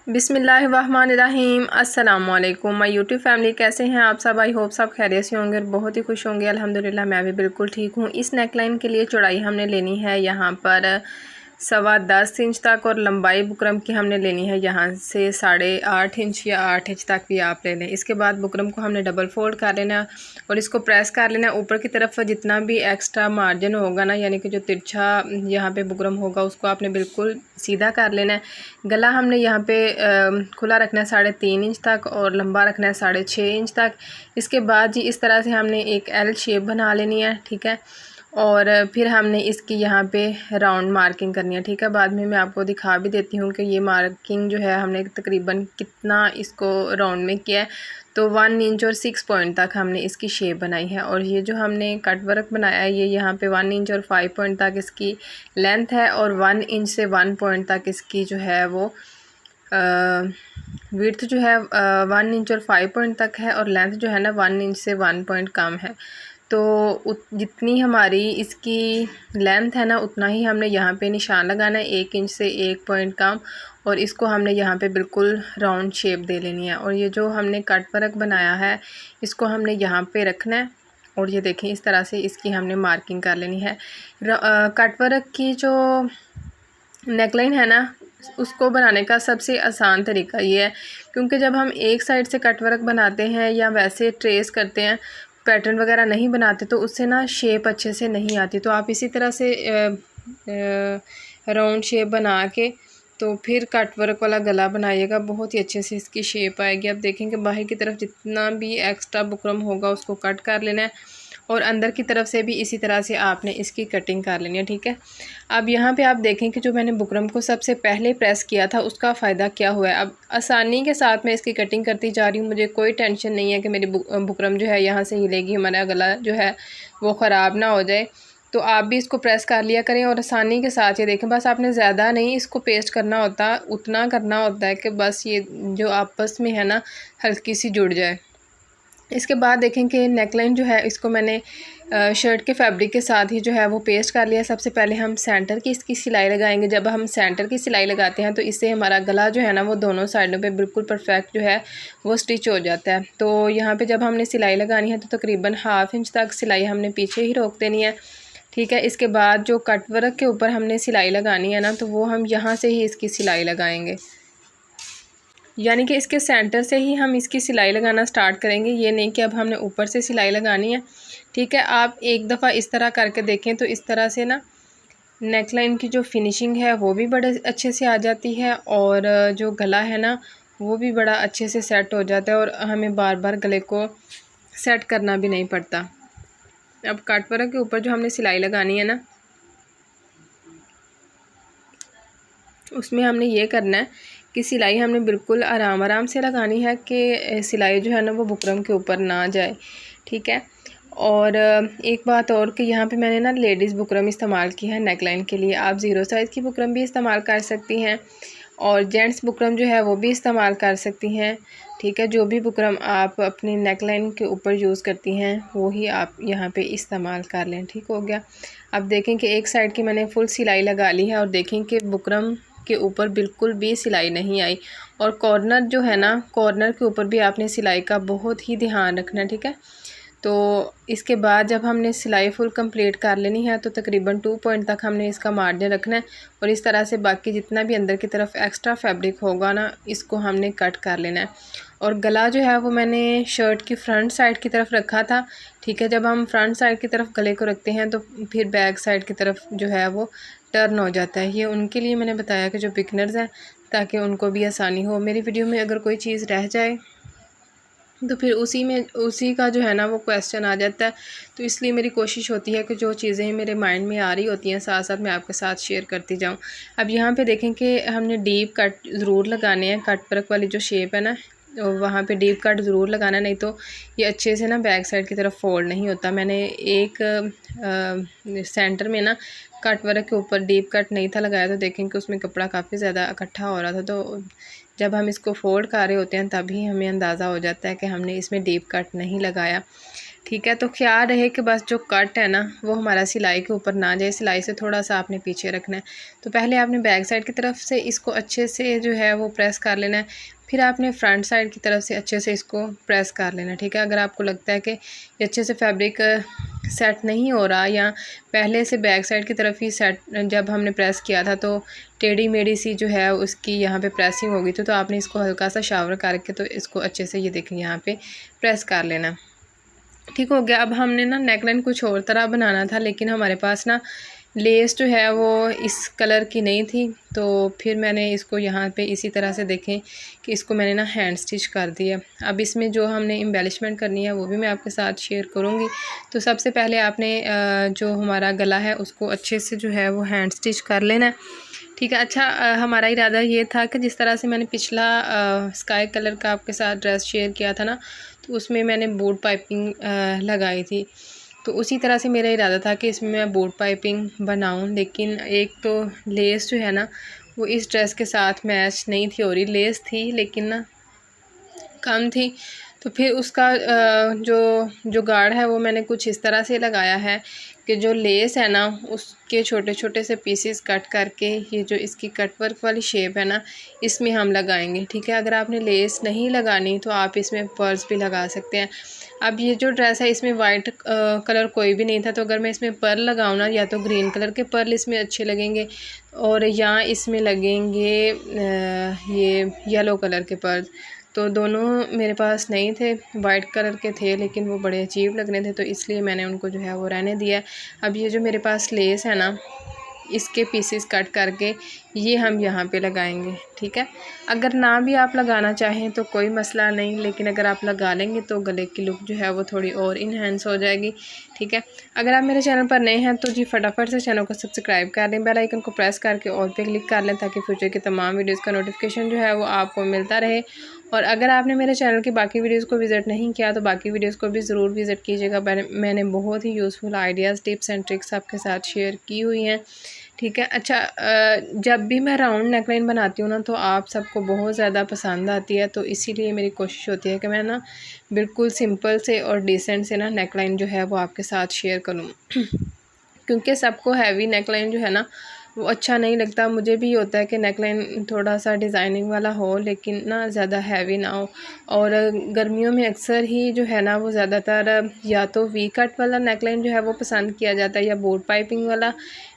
बिस्मिल्लाहिर्रहमानिर्रहीम। अस्सलाम वालेकुम माय यूट्यूब फैमिली, कैसे हैं आप सब? आई होप सब खैरियत से होंगे और बहुत ही खुश होंगे। अल्हम्दुलिल्लाह मैं भी बिल्कुल ठीक हूँ। इस नेकलाइन के लिए चौड़ाई हमने लेनी है यहाँ पर 10.25 इंच तक और लंबाई बुकरम की हमने लेनी है यहाँ से 8.5 इंच या 8 इंच तक भी आप ले लें। इसके बाद बुकरम को हमने डबल फोल्ड कर लेना और इसको प्रेस कर लेना। ऊपर की तरफ जितना भी एक्स्ट्रा मार्जिन होगा ना, यानी कि जो तिरछा यहाँ पे बुकरम होगा उसको आपने बिल्कुल सीधा कर लेना है। गला हमने यहाँ पे खुला रखना है 3.5 इंच तक और लंबा रखना है 6.5 इंच तक। इसके बाद जी इस तरह से हमने एक एल शेप बना लेनी है, ठीक है। और फिर हमने इसकी यहाँ पे राउंड मार्किंग करनी है, ठीक है। बाद में मैं आपको दिखा भी देती हूँ कि ये मार्किंग जो है हमने तकरीबन कितना इसको राउंड में किया है। तो 1 इंच और 6 पॉइंट तक हमने इसकी शेप बनाई है। और ये जो हमने कट वर्क बनाया है ये यहाँ पे 1 इंच और 5 पॉइंट तक इसकी लेंथ है और 1 इंच से 1 पॉइंट तक इसकी जो है वो विड्थ जो है 1 इंच और 5 पॉइंट तक है और लेंथ जो है ना 1 इंच से 1 पॉइंट कम है। तो जितनी हमारी इसकी लेंथ है ना उतना ही हमने यहाँ पे निशान लगाना है, 1 इंच से 1 पॉइंट कम। और इसको हमने यहाँ पे बिल्कुल राउंड शेप दे लेनी है। और ये जो हमने कट वर्क बनाया है इसको हमने यहाँ पे रखना है और ये देखें इस तरह से इसकी हमने मार्किंग कर लेनी है। कट वर्क की जो नेकलाइन है ना उसको बनाने का सबसे आसान तरीका ये है, क्योंकि जब हम एक साइड से कट वर्क बनाते हैं या वैसे ट्रेस करते हैं, पैटर्न वगैरह नहीं बनाते, तो उससे ना शेप अच्छे से नहीं आती। तो आप इसी तरह से राउंड शेप बना के तो फिर कट वर्क वाला गला बनाइएगा, बहुत ही अच्छे से इसकी शेप आएगी। आप देखेंगे बाहर की तरफ जितना भी एक्स्ट्रा बुकरम होगा उसको कट कर लेना है और अंदर की तरफ से भी इसी तरह से आपने इसकी कटिंग कर लेनी है, ठीक है। अब यहाँ पे आप देखें कि जो मैंने बुकरम को सबसे पहले प्रेस किया था उसका फ़ायदा क्या हुआ है। अब आसानी के साथ मैं इसकी कटिंग करती जा रही हूँ, मुझे कोई टेंशन नहीं है कि मेरी बुकरम जो है यहाँ से हिलेगी, हमारा गला जो है वो ख़राब ना हो जाए। तो आप भी इसको प्रेस कर लिया करें और आसानी के साथ ये देखें, बस आपने ज़्यादा नहीं इसको पेस्ट करना होता, उतना करना होता है कि बस ये जो आपस में है ना हल्की सी जुड़ जाए। इसके बाद देखें कि नेकलाइन जो है इसको मैंने शर्ट के फैब्रिक के साथ ही जो है वो पेस्ट कर लिया। सबसे पहले हम सेंटर की इसकी सिलाई लगाएंगे। जब हम सेंटर की सिलाई लगाते हैं तो इससे हमारा गला जो है ना वो दोनों साइडों पे बिल्कुल परफेक्ट जो है वो स्टिच हो जाता है। तो यहाँ पे जब हमने सिलाई लगानी है तो तकरीबन 1/2 इंच तक सिलाई हमने पीछे ही रोक देनी है, ठीक है। इसके बाद जो कट वर्क के ऊपर हमने सिलाई लगानी है ना तो वो हम यहाँ से ही इसकी सिलाई लगाएंगे, यानी कि इसके सेंटर से ही हम इसकी सिलाई लगाना स्टार्ट करेंगे। ये नहीं कि अब हमने ऊपर से सिलाई लगानी है, ठीक है। आप एक दफ़ा इस तरह करके देखें तो इस तरह से ना नेकलाइन की जो फिनिशिंग है वो भी बड़े अच्छे से आ जाती है और जो गला है ना वो भी बड़ा अच्छे से सेट हो जाता है और हमें बार बार गले को सेट करना भी नहीं पड़ता। अब कट वर्क के ऊपर जो हमने सिलाई लगानी है ना उसमें हमने ये करना है कि सिलाई हमने बिल्कुल आराम आराम से लगानी है कि सिलाई जो है ना वो बुकरम के ऊपर ना जाए, ठीक है। और एक बात और कि यहाँ पे मैंने ना लेडीज़ बुकरम इस्तेमाल की है नेकलाइन के लिए। आप 0 साइज़ की बुकरम भी इस्तेमाल कर सकती हैं और जेंट्स बुकरम जो है वो भी इस्तेमाल कर सकती हैं, ठीक है। जो भी बुकरम आप अपनी नेकलाइन के ऊपर यूज़ करती हैं वो ही आप यहाँ पे इस्तेमाल कर लें, ठीक हो गया। अब देखें कि एक साइड की मैंने फुल सिलाई लगा ली है और देखें कि बुकरम के ऊपर बिल्कुल भी सिलाई नहीं आई। और कॉर्नर जो है ना कॉर्नर के ऊपर भी आपने सिलाई का बहुत ही ध्यान रखना है, ठीक है। तो इसके बाद जब हमने सिलाई फुल कंप्लीट कर लेनी है तो तकरीबन 2 पॉइंट तक हमने इसका मार्जिन रखना है और इस तरह से बाकी जितना भी अंदर की तरफ एक्स्ट्रा फैब्रिक होगा ना इसको हमने कट कर लेना है। और गला जो है वो मैंने शर्ट की फ्रंट साइड की तरफ रखा था, ठीक है। जब हम फ्रंट साइड की तरफ गले को रखते हैं तो फिर बैक साइड की तरफ जो है वो टर्न हो जाता है। ये उनके लिए मैंने बताया कि जो बिगनर्स हैं, ताकि उनको भी आसानी हो। मेरी वीडियो में अगर कोई चीज़ रह जाए तो फिर उसी का जो है ना वो क्वेश्चन आ जाता है। तो इसलिए मेरी कोशिश होती है कि जो चीज़ें मेरे माइंड में आ रही होती हैं साथ साथ मैं आपके साथ शेयर करती जाऊं। अब यहाँ पे देखें कि हमने डीप कट ज़रूर लगाने हैं। कट वर्क वाली जो शेप है ना वहाँ पे डीप कट ज़रूर लगाना, नहीं तो ये अच्छे से ना बैक साइड की तरफ फोल्ड नहीं होता। मैंने एक सेंटर में ना कट वर्क के ऊपर डीप कट नहीं था लगाया तो देखें कि उसमें कपड़ा काफ़ी ज़्यादा इकट्ठा हो रहा था। तो जब हम इसको फोल्ड कर रहे होते हैं तभी हमें अंदाज़ा हो जाता है कि हमने इसमें डीप कट नहीं लगाया। ठीक है। तो ख्याल रहे कि बस जो कट है ना वो हमारा सिलाई के ऊपर ना जाए, सिलाई से थोड़ा सा आपने पीछे रखना है। तो पहले आपने बैक साइड की तरफ से इसको अच्छे से जो है वो प्रेस कर लेना है, फिर आपने फ्रंट साइड की तरफ से अच्छे से इसको प्रेस कर लेना है। ठीक है। अगर आपको लगता है कि ये अच्छे से फैब्रिक सेट नहीं हो रहा, या पहले से बैक साइड की तरफ ही सेट जब हमने प्रेस किया था तो टेढ़ी मेढ़ी सी जो है उसकी यहाँ पे प्रेसिंग हो गई थी, तो आपने इसको हल्का सा शावर करके तो इसको अच्छे से ये देखें यहाँ पे प्रेस कर लेना। ठीक हो गया। अब हमने ना नेकलाइन कुछ और तरह बनाना था, लेकिन हमारे पास ना लेस जो है वो इस कलर की नहीं थी, तो फिर मैंने इसको यहाँ पे इसी तरह से देखें कि इसको मैंने ना हैंड स्टिच कर दिया। अब इसमें जो हमने एम्बेलिशमेंट करनी है वो भी मैं आपके साथ शेयर करूँगी। तो सबसे पहले आपने जो हमारा गला है उसको अच्छे से जो है वो हैंड स्टिच कर लेना है। ठीक है। अच्छा, हमारा इरादा ये था कि जिस तरह से मैंने पिछला स्काई कलर का आपके साथ ड्रेस शेयर किया था ना, तो उसमें मैंने बूट पाइपिंग लगाई थी, तो उसी तरह से मेरा इरादा था कि इसमें मैं बूट पाइपिंग बनाऊं। लेकिन एक तो लेस जो है ना वो इस ड्रेस के साथ मैच नहीं थी हो रही, लेस थी लेकिन ना कम थी। तो फिर उसका जो गार्ड है वो मैंने कुछ इस तरह से लगाया है कि जो लेस है ना उसके छोटे छोटे से पीसेस कट करके ये जो इसकी कट वर्क वाली शेप है ना इसमें हम लगाएंगे। ठीक है। अगर आपने लेस नहीं लगानी तो आप इसमें पर्ल्स भी लगा सकते हैं। अब ये जो ड्रेस है इसमें वाइट कलर कोई भी नहीं था, तो अगर मैं इसमें पर्ल लगाऊँ ना, या तो ग्रीन कलर के पर्ल इसमें अच्छे लगेंगे और या इसमें लगेंगे ये येलो कलर के पर्ल। तो दोनों मेरे पास नहीं थे, वाइट कलर के थे लेकिन वो बड़े अजीब लग रहे थे, तो इसलिए मैंने उनको जो है वो रहने दिया। अब ये जो मेरे पास लेस है ना इसके पीसेस कट करके ये हम यहाँ पे लगाएंगे। ठीक है। अगर ना भी आप लगाना चाहें तो कोई मसला नहीं, लेकिन अगर आप लगा लेंगे तो गले की लुक जो है वो थोड़ी और इन्हेंस हो जाएगी। ठीक है। अगर आप मेरे चैनल पर नए हैं तो जी फटाफट से चैनल को सब्सक्राइब कर लें, बेल आइकन को प्रेस करके ऑल पे क्लिक कर लें, ताकि फ्यूचर के तमाम वीडियोज़ का नोटिफिकेशन जो है वो आपको मिलता रहे। और अगर आपने मेरे चैनल की बाकी वीडियोज़ को विज़िट नहीं किया तो बाकी वीडियोज़ को भी ज़रूर विज़िट कीजिएगा। मैंने बहुत ही useful ideas, tips and tricks आपके साथ शेयर की हुई हैं। ठीक है। अच्छा, जब भी मैं राउंड नेकलाइन बनाती हूँ ना तो आप सबको बहुत ज़्यादा पसंद आती है, तो इसीलिए मेरी कोशिश होती है कि मैं ना बिल्कुल सिंपल से और डिसेंट से ना नेकलाइन जो है वो आपके साथ शेयर करूँ क्योंकि सबको हैवी नेकलाइन जो है ना वो अच्छा नहीं लगता। मुझे भी होता है कि नेकलाइन थोड़ा सा डिज़ाइनिंग वाला हो लेकिन ना ज़्यादा हैवी ना हो। और गर्मियों में अक्सर ही जो है ना वो ज़्यादातर या तो वी कट वाला नेकलाइन जो है वो पसंद किया जाता है, या बोट पाइपिंग वाला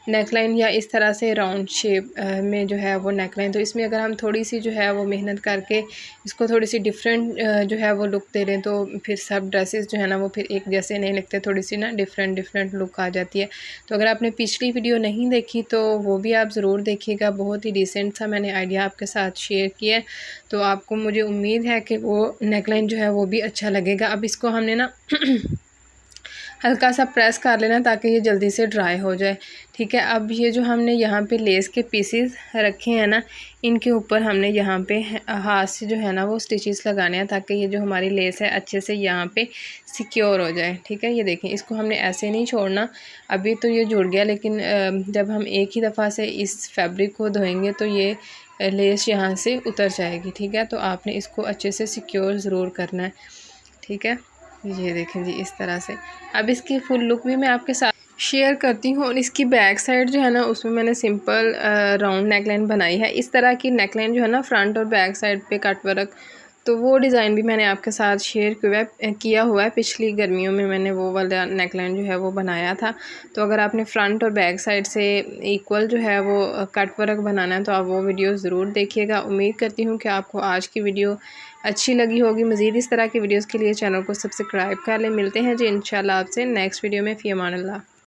नेकलाइन, या इस तरह से राउंड शेप में जो है वो नेकलाइन। तो इसमें अगर हम थोड़ी सी जो है वो मेहनत करके इसको थोड़ी सी डिफरेंट जो है वो लुक दे रहे हैं तो फिर सब ड्रेसेस जो है ना वो फिर एक जैसे नहीं लगते, थोड़ी सी ना डिफरेंट लुक आ जाती है। तो अगर आपने पिछली वीडियो नहीं देखी तो वो भी आप ज़रूर देखिएगा, बहुत ही डिसेंट सा मैंने आइडिया आपके साथ शेयर किया है, तो आपको मुझे उम्मीद है कि वो नेकलाइन जो है वो भी अच्छा लगेगा। अब इसको हमने ना हल्का सा प्रेस कर लेना ताकि ये जल्दी से ड्राई हो जाए। ठीक है। अब ये जो हमने यहाँ पे लेस के पीसेस रखे हैं ना इनके ऊपर हमने यहाँ पे हाथ से जो है ना वो स्टिचेस लगाने हैं, ताकि ये जो हमारी लेस है अच्छे से यहाँ पे सिक्योर हो जाए। ठीक है। ये देखें, इसको हमने ऐसे नहीं छोड़ना। अभी तो ये जुड़ गया, लेकिन जब हम एक ही दफ़ा से इस फैब्रिक को धोएंगे तो ये लेस यहाँ से उतर जाएगी। ठीक है। तो आपने इसको अच्छे से सिक्योर ज़रूर करना है। ठीक है। ये देखें जी इस तरह से। अब इसकी फुल लुक भी मैं आपके साथ शेयर करती हूँ। और इसकी बैक साइड जो है ना उसमें मैंने सिंपल राउंड नेकलाइन बनाई है। इस तरह की नेकलाइन जो है ना फ्रंट और बैक साइड पे कट वर्क, तो वो डिज़ाइन भी मैंने आपके साथ शेयर किया हुआ है। पिछली गर्मियों में मैंने वो वाला नेकलाइन जो है वो बनाया था। तो अगर आपने फ्रंट और बैक साइड से इक्वल जो है वो कट वर्क बनाना है तो आप वो वीडियो ज़रूर देखिएगा। उम्मीद करती हूँ कि आपको आज की वीडियो अच्छी लगी होगी। मज़ीद इस तरह की वीडियोज़ के लिए चैनल को सब्सक्राइब कर लें। मिलते हैं जी इंशाल्लाह आपसे नेक्स्ट वीडियो में। फ़ी अमान अल्लाह।